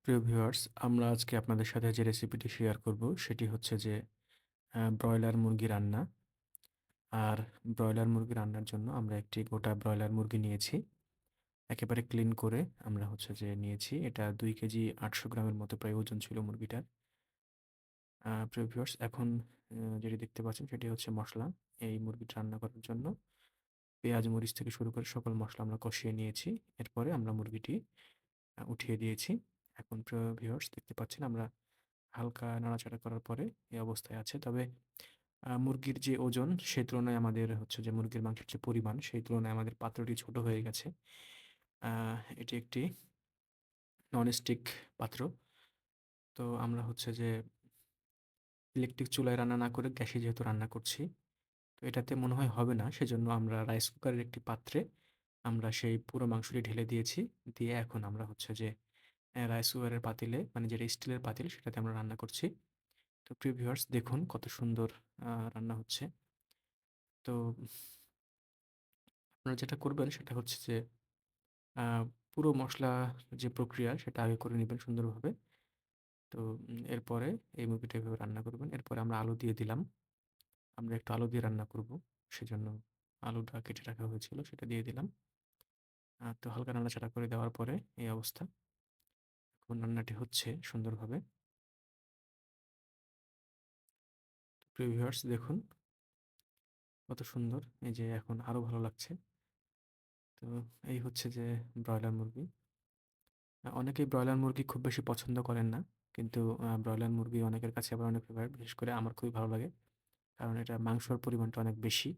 প্রিয় ভিউয়ার্স, আমরা আজকে আপনাদের সাথে যে রেসিপিটি শেয়ার করব সেটি হচ্ছে যে ব্রয়লার মুরগি রান্না। আর ব্রয়লার মুরগি রান্নার জন্য আমরা একটি গোটা ব্রয়লার মুরগি নিয়েছি। একেবারে ক্লিন করে আমরা হচ্ছে যে নিয়েছি। এটা ২ কেজি ৮০০ গ্রামের মতো প্রায় ওজন ছিল মুরগিটার। প্রিয় ভিউয়ার্স, এখন যেটি দেখতে পাচ্ছেন সেটি হচ্ছে মসলা। এই মুরগিটা রান্না করার জন্য পেঁয়াজ, মরিচ থেকে শুরু করে সকল মসলা আমরা কষিয়ে নিয়েছি। এরপরে আমরা মুরগিটি উঠিয়ে দিয়েছি। এখন প্রিয় ভিউয়ার্স, দেখতে পাচ্ছেন আমরা হালকা নাড়াচাড়া করার পরে এই অবস্থায় আছে। তবে মুরগির যে ওজন সেই তুলনায় আমাদের হচ্ছে যে মুরগির মাংসের যে পরিমাণ সেই তুলনায় আমাদের পাত্রটি ছোট হয়ে গেছে। আ এটি একটি ননস্টিক পাত্র। তো আমরা হচ্ছে যে ইলেকট্রিক চুলায় রান্না না করে গ্যাসে যেহেতু রান্না করছি, তো এটাতে মনে হয় হবে না। সেজন্য আমরা রাইস কুকারের একটি পাত্রে আমরা সেই পুরো মাংসটি ঢেলে দিয়েছি। দিয়ে এখন আমরা হচ্ছে যে রাইস কুকারের পাতিলে মানে যেটা স্টিলের পাতিল সেটাতে আমরা রান্না করছি। তো প্রিয় ভিউয়ার্স, দেখুন কত সুন্দর রান্না হচ্ছে। তো আপনারা যেটা করবেন সেটা হচ্ছে যে আ পুরো মসলা যে প্রক্রিয়া সেটা আগে করে নিবেন সুন্দরভাবে। তো এরপরে এই মুরগিটা এভাবে রান্না করবেন। এরপরে আমরা আলু দিয়ে দিলাম। আমরা একটু আলু দিয়ে রান্না করব। সেজন্য আলুটা কেটে রাখা হয়েছিল সেটা দিয়ে দিলাম। তো হালকা নাড়াচাড়া করে দেওয়ার পরে এই অবস্থা। এখন রান্নাটি হচ্ছে সুন্দরভাবে। প্রিয় ভিউয়ার্স, দেখুন কত সুন্দর। এই যে এখন আরো ভালো লাগছে। তো এই হচ্ছে যে ব্রয়লার মুরগি। অনেকেই ব্রয়লার মুরগি খুব বেশি পছন্দ করেন না। কিন্তু ব্রয়লার মুরগি অনেকের কাছে আবার অনেক ফেভারিট। বিশেষ করে আমার খুবই ভালো লাগে। কারণ এটা মাংসর পরিমাণটা অনেক বেশি।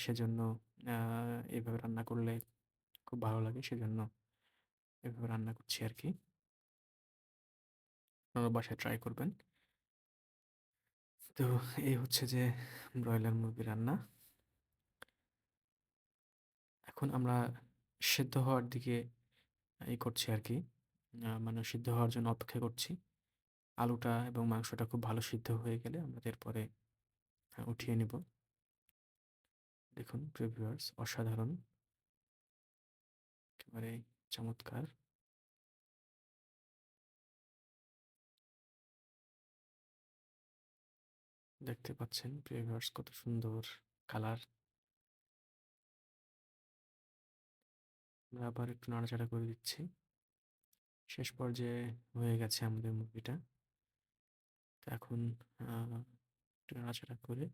সেজন্য আ এভাবে রান্না করলে খুব ভালো লাগে। সেজন্য এভাবে রান্না করছি আরকি। আপনারাও বাসায় ট্রাই করবেন। তো এই হচ্ছে যে ব্রয়লার মুরগি রান্না। এখন আমরা সেদ্ধ হওয়ার দিকে করছি আরকি। মানে সিদ্ধ হওয়ার জন্য অপেক্ষা করছি। আলুটা এবং মাংসটা খুব ভালো সিদ্ধ হয়ে গেলে আমরা এরপরে উঠিয়ে নিব। দেখুন প্রিয় ভিউয়ার্স, অসাধারণ! একেবারে চমৎকার! দেখতে পাচ্ছেন প্রিয় ভিউয়ার্স কত সুন্দর কালার। আমরা আবার একটু নাড়াচাড়া করে দিচ্ছি। শেষ পর্যায়ে হয়ে গেছে আমাদের মুরগিটা। তো এখন আ একটু নাড়াচাড়া করে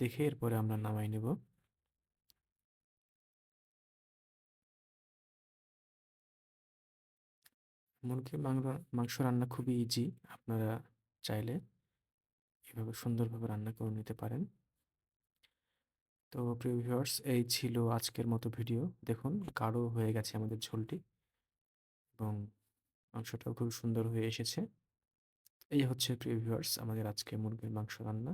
দেখে এরপরে আমরা নামাই নিব। মুরগির মাংস রান্না খুবই ইজি। আপনারা চাইলে এভাবে সুন্দরভাবে রান্না করে নিতে পারেন। তো প্রিয় ভিউয়ার্স, এই ছিল আজকের মতো ভিডিও। দেখুন গাঢ় হয়ে গেছে আমাদের ঝোলটি এবং মাংসটাও খুব সুন্দর হয়ে এসেছে। এই হচ্ছে প্রিয় ভিউয়ার্স আমাদের আজকে মুরগির মাংস রান্না।